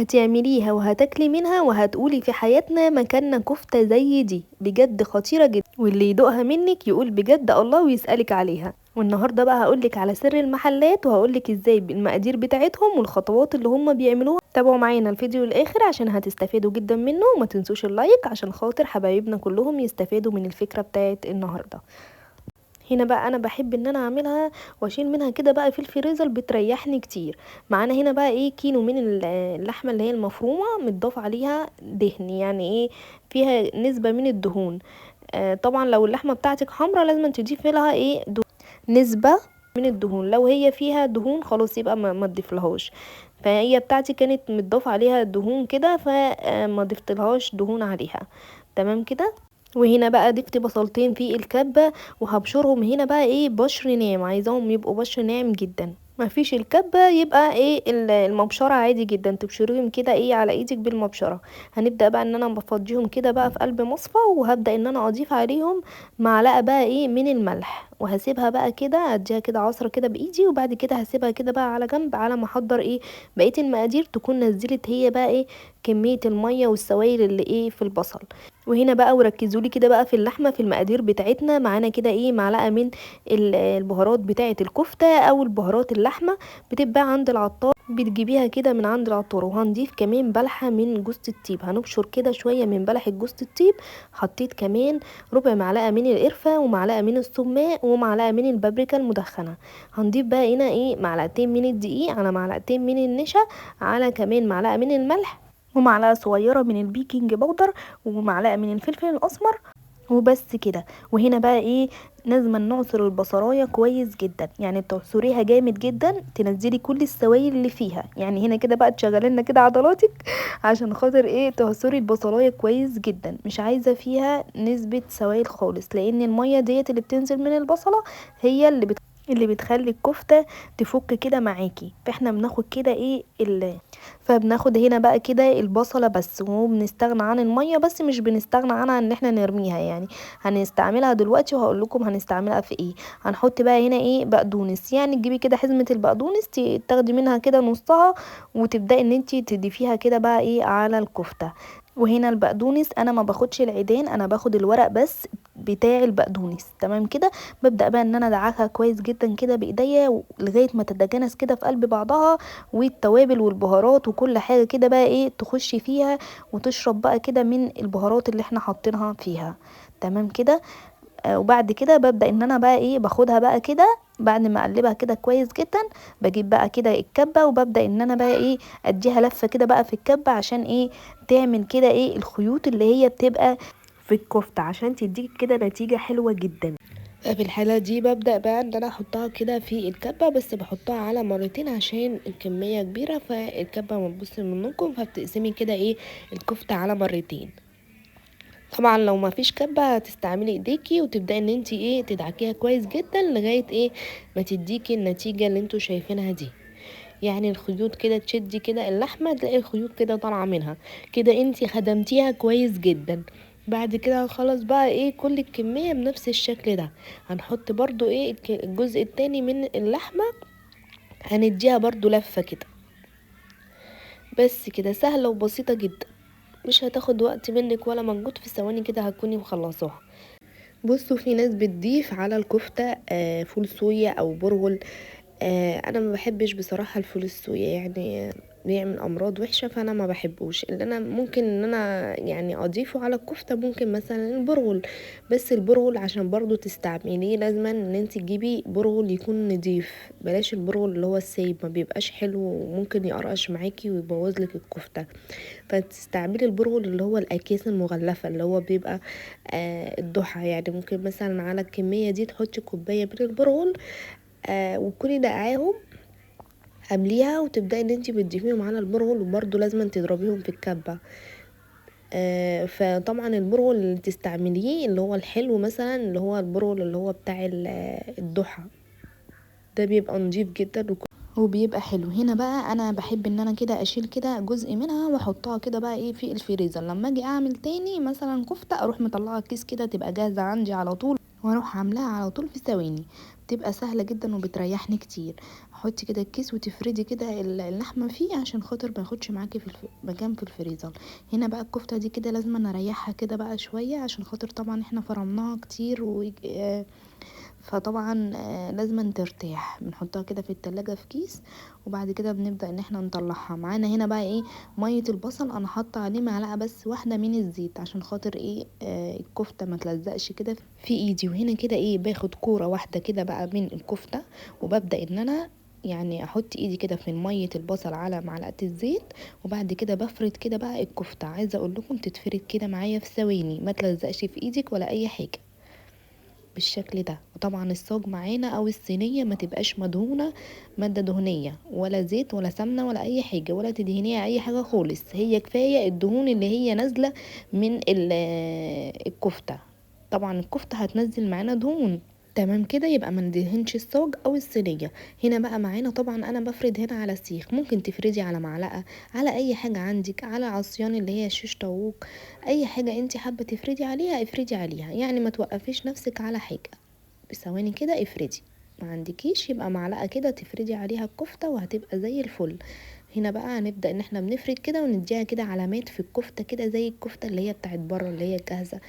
هتعمليها وهتاكلي منها وهتقولي في حياتنا مكاننا كفتة زي دي، بجد خطيرة جدا، واللي يدوقها منك يقول بجد الله ويسألك عليها. والنهارده بقى هقولك على سر المحلات، وهقولك ازاي المقادير بتاعتهم والخطوات اللي هم بيعملوها. تابعوا معانا الفيديو الاخر عشان هتستفادوا جدا منه، وما تنسوش اللايك عشان خاطر حبايبنا كلهم يستفادوا من الفكرة بتاعت النهارده. هنا بقى انا بحب ان انا اعملها واشيل منها كده بقى في الفريزر، بتريحني كتير. معانا هنا بقى ايه كيلو من اللحمه اللي هي المفرومه، متضاف عليها دهن، يعني ايه فيها نسبه من الدهون. طبعا لو اللحمه بتاعتك حمرا لازم تضيفي لها ايه نسبه من الدهون. لو هي فيها دهون خلاص يبقى ما تضيفلهاش. فهي بتاعتي كانت متضاف عليها دهون كده، فما ضفتلهاش دهون عليها. تمام كده. وهنا بقى ضفت بصلتين في الكبة، وهبشرهم هنا بقى ايه بشر ناعم، عايزاهم يبقوا بشر ناعم جدا. ما فيش الكبة يبقى ايه المبشرة عادي جدا، تبشريهم كده ايه على ايدك بالمبشرة. هنبدأ بقى ان انا بفضيهم كده بقى في قلب مصفى، وهبدأ ان انا اضيف عليهم معلقة بقى ايه من الملح، وهسيبها بقى كده اديها كده عصرة كده بايدي، وبعد كده هسيبها كده بقى على جنب على ما احضر ايه بقية المقادير، تكون نزلت هي بقى ايه كمية المية والسوائل اللي ايه في البصل. وهنا بقى وركزوا لي كده بقى في اللحمه في المقادير بتاعتنا، معانا كده ايه معلقه من البهارات بتاعه الكفته او البهارات اللحمه، بتتباع عند العطار، بتجيبيها كده من عند العطار. وهنضيف كمان بلحه من جوز الطيب، هنبشر كده شويه من بلحه جوز الطيب. حطيت كمان ربع معلقه من القرفه، ومعلقه من السماق، ومعلقه من البابريكا المدخنه. هنضيف بقى هنا ايه معلقتين من الدقيق، على معلقتين من النشا، على كمان معلقه من الملح، ومعلقه صغيره من البيكنج باودر، ومعلقه من الفلفل الاسمر، وبس كده. وهنا بقى ايه لازم نعصر البصلايه كويس جدا، يعني تعصريها جامد جدا، تنزلي كل السوائل اللي فيها. يعني هنا كده بقى تشغلي لنا كده عضلاتك عشان خاطر ايه تعصري البصلايه كويس جدا، مش عايزه فيها نسبه سوائل خالص، لان الميه ديت اللي بتنزل من البصله هي اللي بتخلي الكفته تفك كده معاكي. فاحنا بناخد كده ايه فبناخد هنا بقى كده البصلة بس، وبنستغنى عن المية بس، مش بنستغنى عنها ان احنا نرميها يعني. هنستعملها دلوقتي وهقول لكم هنستعملها في ايه. هنحط بقى هنا ايه بقدونس، يعني تجيبي كده حزمة البقدونس تاخدي منها كده نصها، وتبدأي ان انتي تضيفيها كده بقى ايه على الكفتة. وهنا البقدونس انا ما باخدش العيدان، انا باخد الورق بس بتاع البقدونس. تمام كده. ببدأ بقى ان انا ادعكها كويس جدا كده بايديا لغاية ما تتجانس كده في قلب بعضها، والتوابل والبهارات وكل حاجة كده بقى ايه تخش فيها وتشرب بقى كده من البهارات اللي احنا حاطينها فيها. تمام كده. وبعد كده ببدأ ان انا بقى ايه باخدها بقى كده بعد ما اقلبها كده كويس جدا، بجيب بقى كده الكبة، وببدأ ان انا بقى ايه اديها لفة كده بقى في الكبة، عشان ايه تعمل كده ايه الخيوط اللي هي بتبقى في الكفتة، عشان تديك كده نتيجة حلوة جدا. في الحالة دي ببدأ بقى ان انا احطها كده في الكبة، بس بحطها على مرتين عشان الكمية كبيرة، فالكبة ما تبص منكم، فبتقسمي كده ايه الكفتة على مرتين. طبعا لو ما فيش كبة هتستعملي ايديكي، وتبدأي ان انتي ايه تدعكيها كويس جدا لغاية ايه ما تديكي النتيجة اللي انتوا شايفينها دي. يعني الخيوط كده تشدي كده اللحمة تلاقي الخيوط كده طالعة منها كده، انتي خدمتيها كويس جدا. بعد كده خلاص بقى ايه كل الكمية بنفس الشكل ده. هنحط برضو ايه الجزء التاني من اللحمة، هنديها برضو لفة كده. بس كده سهلة وبسيطة جدا، مش هتاخد وقت منك ولا مجهود، في ثواني كده هتكوني مخلصاها. بصوا في ناس بتضيف على الكفتة فول صويا او برغل. انا ما بحبش بصراحة الفول الصويا، يعني بيعمل امراض وحشة، فانا ما بحبوش. اللي انا ممكن ان انا يعني اضيفه على الكفتة ممكن مثلا البرغل، بس البرغل عشان برضو تستعمليه لازم ان انت تجيبي برغل يكون نضيف، بلاش البرغل اللي هو السايب، ما بيبقاش حلو وممكن يقرقش معاكي ويبوظ لك الكفتة. فتستعملي البرغل اللي هو الاكياس المغلفة اللي هو بيبقى الضحى، يعني ممكن مثلا على الكمية دي تحطي كوباية من البرغل وتكوني نقعاهم قبليها، وتبداي ان انتي بتضيفيهم على البرغل، وبرده لازم تضربيهم في الكبه. فطبعا البرغل اللي تستعمليه اللي هو الحلو، مثلا اللي هو البرغل اللي هو بتاع الضحى ده بيبقى نضيف جدا وبيبقى حلو. هنا بقى انا بحب ان انا كده اشيل كده جزء منها واحطها كده بقى ايه في الفريزر، لما اجي اعمل تاني مثلا كفته اروح مطلعه كيس كده تبقى جاهزه عندي على طول، واروح عاملاها على طول في ثواني، بتبقى سهله جدا وبتريحني كتير. حطي كده الكيس وتفردي كده اللحمه فيه عشان خاطر ما ياخدش معاكي في مكان في الفريزر. هنا بقى الكفته دي كده لازم نريحها كده بقى شويه عشان خاطر طبعا احنا فرمناها كتير فطبعا لازم ترتاح. بنحطها كده في التلاجة في كيس، وبعد كده بنبدأ ان احنا نطلعها. معانا هنا بقى ايه، مية البصل انا حاطه عليه معلقة بس واحدة من الزيت عشان خاطر ايه الكفتة ما تلزقش كده في ايدي. وهنا كده ايه باخد كورة واحدة كده بقى من الكفتة، وببدأ ان انا يعني احط ايدي كده في ميه البصل على معلقه الزيت، وبعد كده بفرد كده بقى الكفته. عايزه اقول لكم تتفرد كده معايا في ثواني، ما تلزقش في ايدك ولا اي حاجه بالشكل ده. وطبعا الصاج معانا او الصينيه ما تبقاش مدهونه ماده دهنيه ولا زيت ولا سمنه ولا اي حاجه، ولا تدهنيها اي حاجه خالص، هي كفايه الدهون اللي هي نازله من الكفته. طبعا الكفته هتنزل معانا دهون، تمام كده. يبقى ما ندهنش الصاج او الصينيه. هنا بقى معانا طبعا انا بفرد هنا على سيخ، ممكن تفردي على معلقه، على اي حاجه عندك، على عصيان اللي هي شيش طاووق، اي حاجه انت حابه تفردي عليها افردي عليها، يعني ما توقفيش نفسك على حاجه. بثواني كده افردي، ما عندكيش يبقى معلقه كده تفردي عليها الكفته وهتبقى زي الفل. هنا بقى هنبدا ان احنا بنفرد كده ونديها كده علامات في الكفته كده، زي الكفته اللي هي بتاعت بره اللي هي جاهزه،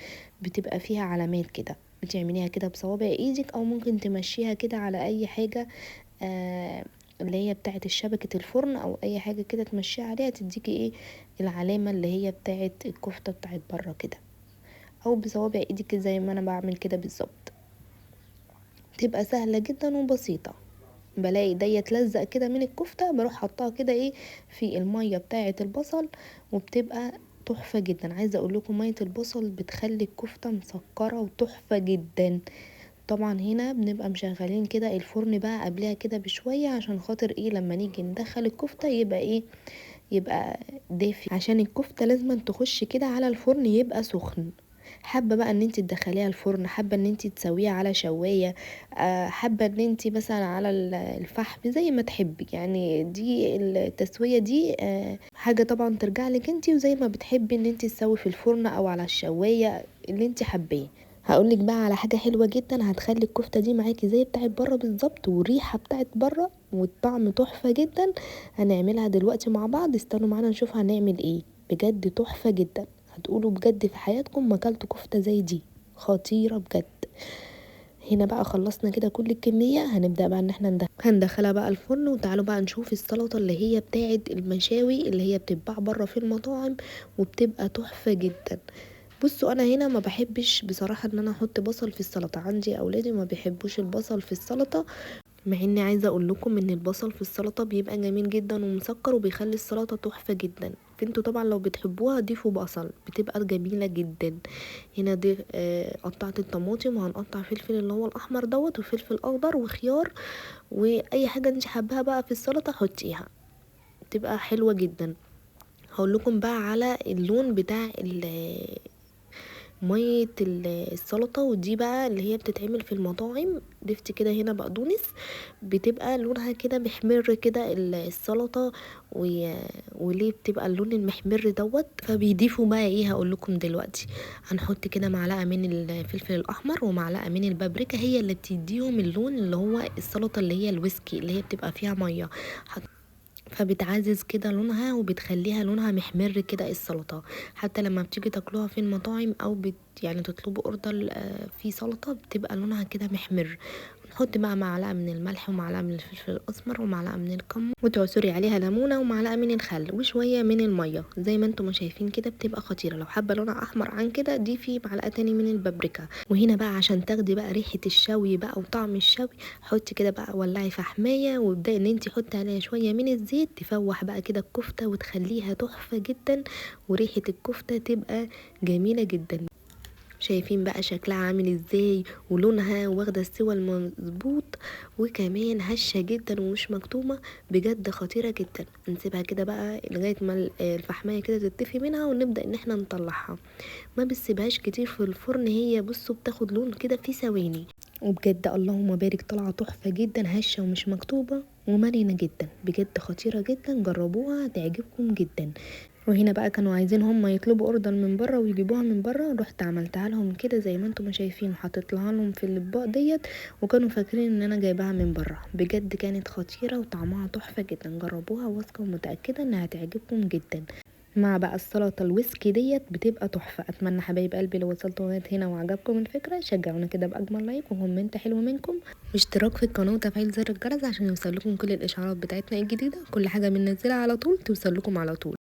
بتبقى فيها علامات كده، بتعمليها كده بصوابع ايدك او ممكن تمشيها كده على اي حاجه اللي هي بتاعت الشبكة الفرن او اي حاجة كده تمشيها عليها تديكي ايه العلامة اللي هي بتاعت الكفتة بتاعت بره كده، او بصوابع ايدك زي ما انا بعمل كده بالظبط. تبقى سهلة جدا وبسيطة. بلاقي ايديا تلزق كده من الكفتة بروح حطها كده ايه في المية بتاعة البصل، وبتبقى تحفة جدا. عايزة اقول لكم مية البصل بتخلي الكفتة مسكرة وتحفة جدا. طبعا هنا بنبقى مشغلين كده الفرن بقى قبلها كده بشوية عشان خاطر ايه لما نيجي ندخل الكفتة يبقى ايه، يبقى دافي، عشان الكفتة لازم تخش كده على الفرن يبقى سخن. حابه بقى ان انت تدخليها الفرن، حابه ان انت تسويها على شوايه، حابه ان انت مثلا على الفحم زي ما تحبي. يعني دي التسويه دي حاجه طبعا ترجع لك انت، وزي ما بتحبي ان انت تسوي في الفرن او على الشوايه اللي انت حباه. هقولك بقى على حاجه حلوه جدا هتخلي الكفته دي معاكي زي بتاعت بره بالظبط، والريحه بتاعت بره والطعم تحفه جدا. هنعملها دلوقتي مع بعض، استنوا معانا نشوف هنعمل ايه. بجد تحفه جدا، هتقولوا بجد في حياتكم ما اكلتوا كفته زي دي، خطيره بجد. هنا بقى خلصنا كده كل الكميه، هنبدا بقى ان احنا هندخلها بقى الفرن. وتعالوا بقى نشوف السلطه اللي هي بتاعت المشاوي اللي هي بتتباع بره في المطاعم وبتبقى تحفه جدا. بصوا انا هنا ما بحبش بصراحه ان انا احط بصل في السلطه، عندي اولادي ما بيحبوش البصل في السلطه، مع اني عايزه اقول لكم ان البصل في السلطه بيبقى جميل جدا ومسكر وبيخلي السلطه تحفه جدا. فانتوا طبعا لو بتحبوها ضيفوا بصل بتبقى جميله جدا. هنا دي قطعت الطماطم، وهنقطع فلفل اللي هو الاحمر دوت وفلفل اخضر وخيار، واي حاجه انت حباها بقى في السلطه حطيها تبقى حلوه جدا. هقول لكم بقى على اللون بتاع مية السلطة، ودي بقى اللي هي بتتعمل في المطاعم. ضفت كده هنا بقدونس، بتبقى لونها كده محمر كده السلطة وليه بتبقى اللون المحمر دوت. فبيضيفوا بقى ايه هقول لكم دلوقتي، هنحط كده معلقة من الفلفل الاحمر ومعلقة من البابريكا، هي اللي بتديهم اللون اللي هو السلطة اللي هي الويسكي اللي هي بتبقى فيها مية، فبتعزز كده لونها وبتخليها لونها محمر كده السلطه. حتى لما بتيجي تاكلوها في المطاعم او يعني تطلبوا اوردر في سلطه بتبقى لونها كده محمر. نحط بقى معلقه من الملح ومعلقه من الفلفل الاسمر ومعلقه من الكمون، وتعصري عليها ليمونه ومعلقه من الخل وشويه من الميه زي ما انتم شايفين كده، بتبقى خطيره. لو حابه لونها احمر عن كده ضيفي معلقه تاني من البابريكا. وهنا بقى عشان تاخدي بقى ريحه الشوي بقى وطعم الشوي، حطي كده بقى ولعي فحمايه وابداي ان انت حطي عليها شويه من الزيت تفوح بقى كده الكفته وتخليها تحفه جدا، وريحه الكفته تبقى جميله جدا. شايفين بقى شكلها عامل ازاي ولونها واخده السوى المظبوط، وكمان هشه جدا ومش مكتومه، بجد خطيره جدا. نسيبها كده بقى لغايه ما الفحمايه كده تطفي منها ونبدا ان احنا نطلعها. ما بنسيبهاش كتير في الفرن، هي بصوا بتاخد لون كده في ثواني، وبجد اللهم بارك طالعه تحفه جدا، هشه ومش مكتوبه ومرنه جدا، بجد خطيره جدا. جربوها تعجبكم جدا. وهنا بقى كانوا عايزين هم يطلبوا اوردر من بره ويجيبوها من بره، رحت عملتها لهم كده زي ما انتم شايفين، وحطيت لها لهم في الاطباق ديت، وكانوا فاكرين ان انا جايباها من بره. بجد كانت خطيره وطعمها تحفه جدا، جربوها واثقه ومتاكده انها هتعجبكم جدا. مع بقى السلطه الويسكي ديت بتبقى تحفه. اتمنى حبايب قلبي لو وصلتوا لغايه هنا وعجبكم الفكره شجعونا كده باجمل لايك وكومنت حلو منكم، واشتراك في القناه وتفعيل زر الجرس عشان يوصل لكم كل الاشعارات بتاعتنا الجديده. كل حاجه بننزلها على طول توصل لكم على طول.